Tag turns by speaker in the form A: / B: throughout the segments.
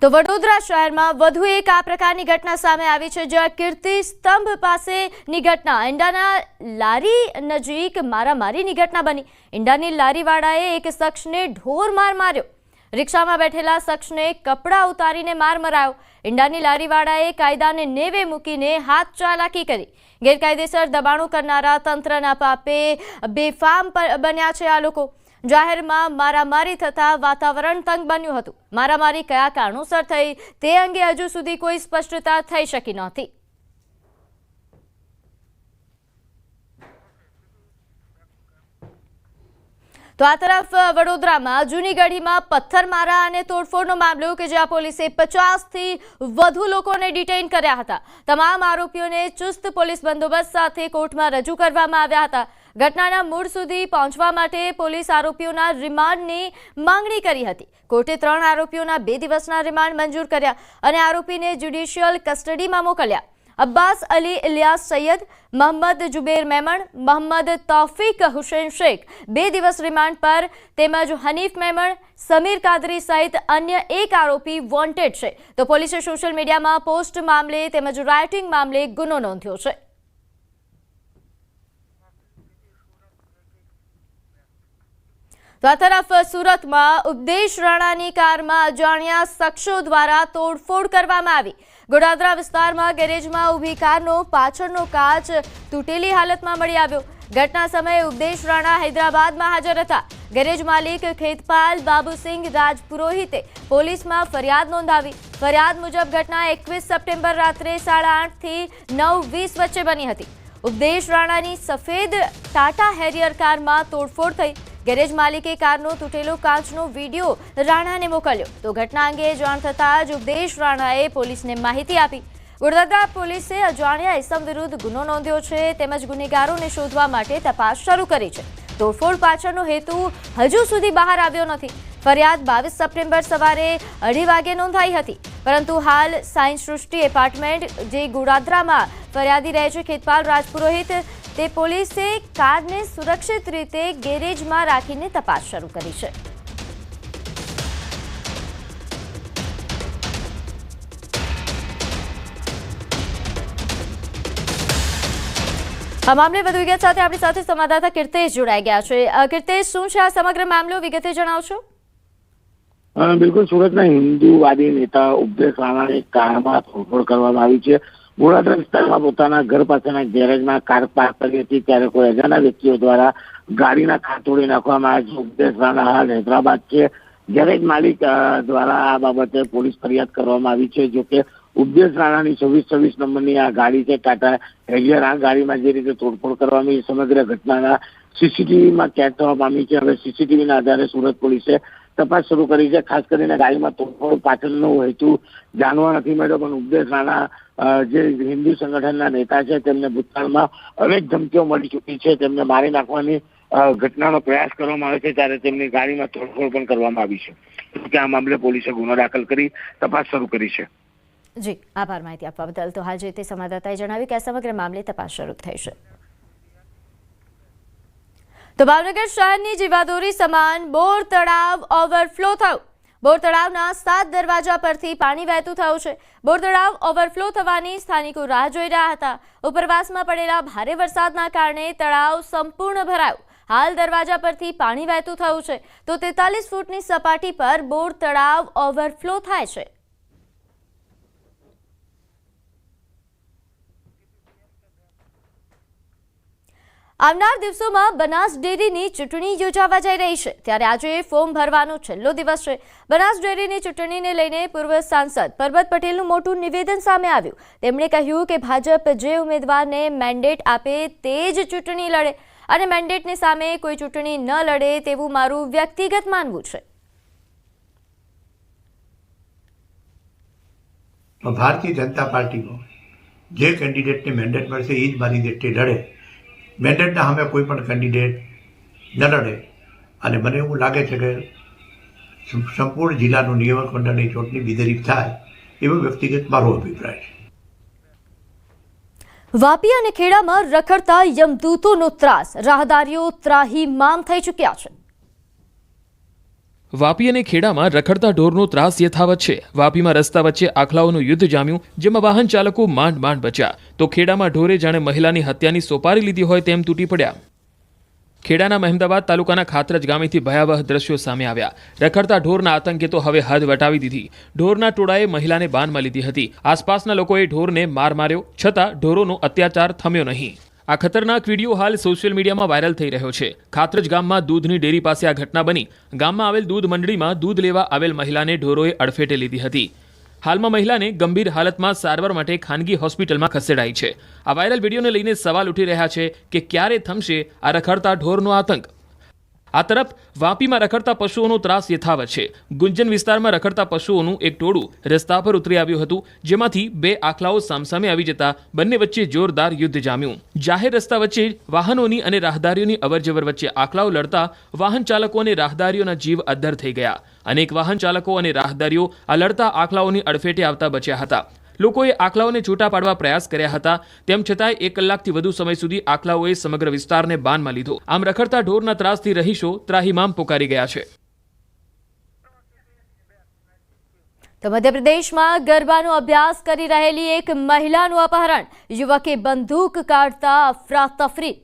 A: તો વડોદરા શહેરમાં વધુ એક આ પ્રકારની ઘટના સામે આવી છે, જ્યાં કીર્તિ સ્તંભ પાસેની ઘટના ઈંડાના લારી નજીક મારામારીની ઘટના બની। ઈંડાની લારીવાળાએ એક શખ્સને ઢોરમાર માર્યો। રિક્ષામાં બેઠેલા શખ્સને કપડાં ઉતારીને માર મરાયો। ઈંડાની લારીવાળાએ કાયદાને નેવે મૂકીને હાથ ચાલાકી કરી। ગેરકાયદેસર દબાણો કરનારા તંત્રના પાપે બેફામ બન્યા છે આ લોકો। જાહેરમાં મારામારી થતા વાતાવરણ તંગ બન્યું હતું। મારામારી કયા કારણોસર થઈ તે અંગે હજુ સુધી કોઈ સ્પષ્ટતા થઈ શકી નહોતી। તો આ તરફ વડોદરામાં જૂની ગઢીમાં પથ્થરમારા અને તોડફોડનો મામલો કે જ્યાં પોલીસે 50થી વધુ લોકોને ડિટેઇન કર્યા હતા। તમામ આરોપીઓને ચુસ્ત પોલીસ બંદોબસ્ત સાથે કોર્ટમાં રજૂ કરવામાં આવ્યા હતા। ઘટનાના મૂળ સુધી પહોંચવા માટે પોલીસ આરોપીઓના રિમાન્ડની માંગણી કરી હતી। કોર્ટે 3 આરોપીઓના 2 દિવસના રિમાન્ડ મંજૂર કર્યા અને આરોપીને જ્યુડિશિયલ કસ્ટડીમાં મોકલ્યા। અબ્બાસ અલી ઇલિયાસ સૈયદ, મોહમ્મદ જુબેર મેમણ, મોહમ્મદ તૌફીક હુસૈન શેખ 2 દિવસ રિમાન્ડ પર તેમજ હનીફ મેમણ, સમીર કાદરી સહિત અન્ય એક આરોપી વોન્ટેડ છે। તો પોલીસે સોશિયલ મીડિયામાં પોસ્ટ મામલે તેમજ રાઇટિંગ મામલે ગુનો નોંધ્યો છે। તો આ તરફ સુરતમાં ઉપદેશ રાણાની કારમાં અજાણ્યા શખ્સો દ્વારા તોડફોડ કરવામાં આવી। ગોડાદરા વિસ્તારમાં ગેરેજમાં ઊભી કારનો પાછળનો કાચ તૂટેલી હાલતમાં મળી આવ્યો। ઘટના સમયે ઉપદેશ રાણા હૈદરાબાદમાં હાજર હતા। ગેરેજ માલિક ખેતપાલ બાબુસિંહ રાજપુરોહિતે પોલીસમાં ફરિયાદ નોંધાવી। ફરિયાદ મુજબ ઘટના 21 સપ્ટેમ્બર રાત્રે 8:30 થી 9:20 વચ્ચે બની હતી। ઉપદેશ રાણાની સફેદ ટાટા હેરિયર કારમાં તોડફોડ થઈ। ગેરેજ માલિકે કારનો તૂટેલો કાચનો વિડીયો રાણાને મોકલ્યો। તો ઘટના અંગે જાણ થતાં જ ઉપદેશ રાણાએ પોલીસને માહિતી આપી। વડોદરા પોલીસે અજાણ્યા ઇસમ વિરુદ્ધ ગુનો નોંધ્યો છે તેમજ ગુનેગારોને શોધવા માટે તપાસ શરૂ કરી છે। તોડફોડ પાછળનો હેતુ હજુ સુધી બહાર આવ્યો નથી। ફરિયાદ 22 સપ્ટેમ્બર સવારે 2:30 વાગે નોંધાઈ હતી, પરંતુ હાલ સાયન્સ સૃષ્ટિ એપાર્ટમેન્ટ જે ગોડાદરામાં ફરિયાદી રહે છે ખેતપાલ રાજપુરોહિત, તે પોલીસે કારને સુરક્ષિત રીતે ગેરેજમાં રાખીને તપાસ શરૂ કરી છે। આ મામલે વધુ વિગત સાથે આપણી સાથે સંવાદદાતા કીર્તેશ જોડાઈ ગયા છે। કીર્તેશ, શું છે આ સમગ્ર મામલો, વિગતે જણાવશો?
B: બિલકુલ, સુરતના હિન્દુવાદી નેતા ઉપદેશ રાણાની કારમાં તોડફોડ કરવામાં આવી છે। ગોડાદરા વિસ્તારમાં પોતાના ઘર પાસેના ગેરેજમાં કાર પાર્ક કરી હતી, ત્યારે કોઈ અજાણ્યા વ્યક્તિઓ દ્વારા ગાડીના કાચ તોડી નાખવામાં આવ્યા છે। ઉપદેશ રાણા હાલ હૈદરાબાદ છે। ગેરેજ માલિક દ્વારા આ બાબતે પોલીસ ફરિયાદ કરવામાં આવી છે। જોકે ઉપદેશ રાણાની 2626 નંબરની આ ગાડી છે ટાટા હેરિયર, આ ગાડીમાં જે રીતે તોડફોડ કરવામાં સમગ્ર ઘટનાના સીસીટીવીમાં કેદ થવા પામી છે। હવે સીસીટીવીના આધારે સુરત પોલીસે તપાસ શરૂ કરી છે। ખાસ કરીને ગાડીમાં તોડફોડ પાછળનો હેતુ જાણવા નથી મળ્યો, પણ ઉપદેશ રાણા જે હિન્દુ સંગઠનના નેતા છે તેમને ભૂતકાળમાં અનેક ધમકીઓ મળી ચૂકી છે। તેમને મારી નાખવાની ઘટનાનો પ્રયાસ કરવામાં આવે છે, ત્યારે તેમની ગાડીમાં તોડફોડ પણ કરવામાં આવી છે। આ મામલે પોલીસે ગુનો દાખલ કરી તપાસ શરૂ કરી છે।
A: જી, આભાર માહિતી આપવા બદલ। તો હાલ જે તે સંવાદદાતાએ જણાવ્યું કે આ સમગ્ર મામલે તપાસ શરૂ થઈ છે। તો ભાવનગર શહેરની જીવાદોરી સમાન બોર તળાવ ઓવરફ્લો થયું। બોર તળાવના 7 દરવાજા પરથી પાણી વહેતું થયું છે। બોર તળાવ ઓવરફ્લો થવાની સ્થાનિકો રાહ જોઈ રહ્યા હતા। ઉપરવાસમાં પડેલા ભારે વરસાદના કારણે તળાવ સંપૂર્ણ ભરાયું। હાલ દરવાજા પરથી પાણી વહેતું થયું છે, તો 43 ફૂટની સપાટી પર બોર તળાવ ઓવરફ્લો થાય છે। આવનાર દિવસોમાં બનાસ ડેરીની ચૂંટણી યોજાવા જઈ રહી છે, ત્યારે આજે ફોર્મ ભરવાનો છેલ્લો દિવસ છે। બનાસ ડેરીની ચૂંટણીને લઈને પૂર્વ સાંસદ પરબત પટેલનું મોટું નિવેદન સામે આવ્યું। તેમણે કહ્યું કે ભાજપ જે ઉમેદવારને મેન્ડેટ આપે તે જ ચૂંટણી લડે અને મેન્ડેટની સામે કોઈ ચૂંટણી ન લડે તેવું મારું વ્યક્તિગત માનવું છે।
C: ભારતીય જનતા પાર્ટીનો જે કેન્ડિડેટને મેન્ડેટ મળશે એ જ મારી દ્રષ્ટિએ લડે। મેન્ડેટના સામે કોઈ પણ કેન્ડિડેટ ન લડે, અને મને એવું લાગે છે કે સંપૂર્ણ જિલ્લાનું નિયામક મંડળની ચૂંટણી બિનહરીફ થાય એવો વ્યક્તિગત મારો અભિપ્રાય છે।
A: વાપી અને ખેડામાં રખડતા યમદૂતોનો ત્રાસ, રાહદારીઓ ત્રાહીમામ થઈ ચૂક્યા છે।
D: વાપી અને ખેડામાં રખડતા ઢોરનો ત્રાસ યથાવત છે. વાપીમાં રસ્તા વચ્ચે આખલાઓનું યુદ્ધ જામ્યું, જેમાં વાહન ચાલકો માંડ માંડ બચ્યા, તો ખેડામાં ઢોરે જાણે મહિલાની હત્યાની સોપારી લીધી હોય તેમ તૂટી પડ્યા. ખેડાના મહેમદાવાદ તાલુકાના ખાતરજ ગામેથી ભયાવહ દ્રશ્યો સામે આવ્યા. રખડતા ઢોરના આતંકે તો હવે હદ વટાવી દીધી. ઢોરના ટોળાએ મહિલાને બાનમાં લીધી હતી. આસપાસના લોકોએ ઢોરને માર માર્યો, છતાં ઢોરોનો અત્યાચાર થમ્યો નહીં. આ ખતરનાક વિડીયો હાલ સોશિયલ મીડિયામાં વાયરલ થઈ રહ્યો છે. ખાતરજ ગામમાં દૂધની ડેરી પાસે આ ઘટના બની. ગામમાં આવેલ દૂધ મંડળીમાં દૂધ લેવા આવેલ મહિલાને ઢોરોએ અડફેટે લીધી હતી. હાલમાં મહિલાને ગંભીર હાલતમાં સારવાર માટે ખાનગી હોસ્પિટલમાં ખસેડાઈ છે. આ વાયરલ વિડીયોને લઈને સવાલ ઉઠી રહ્યા છે કે ક્યારે થમશે આ રખડતા ઢોરનો આતંક. આ તરફ વાપીમાં રખડતા પશુઓનો ત્રાસ યથાવત છે. ગુંજન વિસ્તારમાં રખડતા પશુઓનું એક ટોળું રસ્તા પર ઉતરી આવ્યું હતું, જેમાંથી બે આખલાઓ સામસામે આવી જતા બંને વચ્ચે જોરદાર યુદ્ધ જામ્યું. જાહેર રસ્તા વચ્ચે વાહનોની અને રાહદારીઓની અવરજવર વચ્ચે આખલાઓ લડતા વાહન ચાલકો અને રાહદારીઓના જીવ અદ્ધર થઈ ગયા. અનેક વાહન ચાલકો અને રાહદારીઓ આ લડતા આખલાઓની અડફેટે આવતા બચ્યા હતા. લોકોએ આખલાઓને છૂટા પાડવા પ્રયાસ કર્યા હતા, તેમ છતાંય 1 કલાકથી વધુ સમય સુધી આખલાઓએ સમગ્ર વિસ્તારને બાનમાં લીધો. આમ રખડતા ઢોરના ત્રાસથી રહીશો ત્રાહિમામ પોકારી ગયા છે.
A: તો મધ્યપ્રદેશમાં ગરબાનો અભ્યાસ કરી રહેલી એક મહિલાનું અપહરણ, યુવકે બંદૂક કાઢતા અફરાતફરી.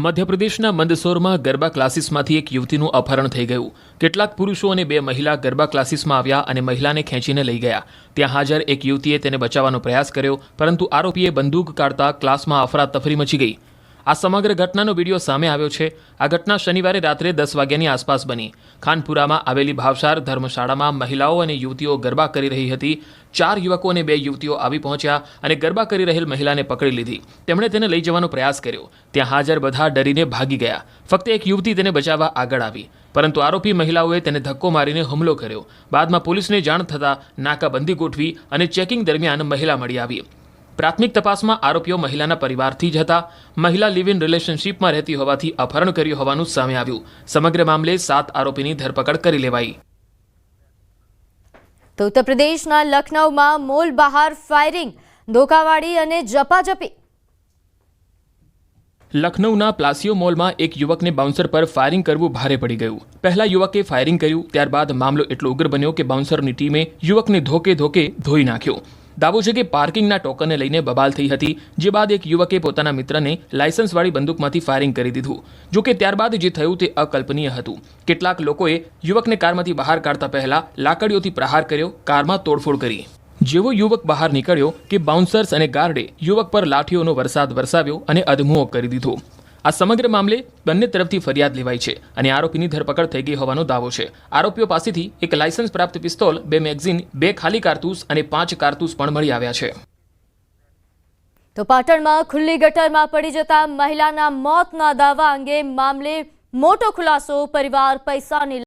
D: મધ્યપ્રદેશના મંદસોરમાં ગરબા ક્લાસીસમાંથી એક યુવતીનું અપહરણ થઈ ગયું. કેટલાક પુરુષો અને 2 મહિલા ગરબા ક્લાસીસમાં આવ્યા અને મહિલાને ખેંચીને લઈ ગયા. ત્યાં હાજર એક યુવતીએ તેને બચાવવાનો પ્રયાસ કર્યો, પરંતુ આરોપીએ બંદૂક કાઢતા ક્લાસમાં અફરાતફરી મચી ગઈ. આ સમગ્ર ઘટનાનો વિડીયો સામે આવ્યો છે. આ ઘટના શનિવારે રાત્રે 10 વાગ્યાની આસપાસ બની. ખાનપુરામાં આવેલી ભાવસાર ધર્મશાળામાં મહિલાઓ અને યુવતીઓ ગરબા કરી રહી હતી. 4 યુવકો અને 2 યુવતીઓ આવી પહોંચ્યા અને ગરબા કરી રહેલ મહિલાને પકડી લીધી. તેમણે તેને લઈ જવાનો પ્રયાસ કર્યો. ત્યાં હાજર બધા ડરીને ભાગી ગયા. ફક્ત એક યુવતી તેને બચાવવા આગળ આવી, પરંતુ આરોપી મહિલાઓએ તેને ધક્કો મારીને હુમલો કર્યો. બાદમાં પોલીસને જાણ થતાં નાકાબંધી ગોઠવી અને ચેકિંગ દરમિયાન મહિલા મળી આવી. પ્રાથમિક તપાસમાં આરોપીઓ મહિલાના પરિવારથી જ હતા. મહિલા લિવ ઇન રિલેશનશીપમાં રહેતી હોવાથી અપહરણ કર્યું હોવાનું સામે આવ્યું. સમગ્ર મામલે 7 આરોપીની ધરપકડ કરી લેવાઈ.
A: તો ઉત્તર પ્રદેશના લખનૌમાં મોલ બહાર ફાયરિંગ, ધોકાવાળી અને ઝપાઝપી.
D: લખનૌના પ્લાસિયો મોલમાં એક યુવકને બાઉન્સર પર ફાયરિંગ કરવું ભારે પડી ગયું. પહેલા યુવકે ફાયરિંગ કર્યું, ત્યારબાદ મામલો એટલો ઉગ્ર બન્યો કે બાઉન્સરની ટીમે યુવકને ધોકે ધોઈ નાખ્યો. દાવો છે કે પાર્કિંગના ટોકનને લઈને બબાલ થઈ હતી, જે બાદ એક યુવકે પોતાના મિત્રને લાયસન્સવાળી બંદૂકમાંથી ફાયરિંગ કરી દીધું. જોકે ત્યારબાદ જે થયું તે અકલ્પનીય હતું. કેટલાક લોકોએ યુવકને કારમાંથી બહાર કાઢતા પહેલા લાકડીઓથી પ્રહાર કર્યો, કારમાં તોડફોડ કરી. જેવો યુવક બહાર નીકળ્યો કે બાઉન્સર્સ અને ગાર્ડે યુવક પર લાઠીઓનો વરસાદ વરસાવ્યો અને અધમુઓ કરી દીધો. આ સમગ્ર મામલે બંને તરફથી ફરિયાદ લેવાઈ છે અને આરોપીની ધરપકડ થઈ ગઈ હોવાનો દાવો છે. આરોપીઓ પાસેથી એક લાયસન્સ પ્રાપ્ત પિસ્તોલ, 2 મેગઝીન, 2 ખાલી કારતૂસ અને 5 કારતૂસ પણ મળી આવ્યા છે.
A: તો પાટણમાં ખુલ્લી ગટરમાં પડી જતા મહિલાના મોતના દાવા અંગે મામલે મોટો ખુલાસો. પરિવાર પૈસાની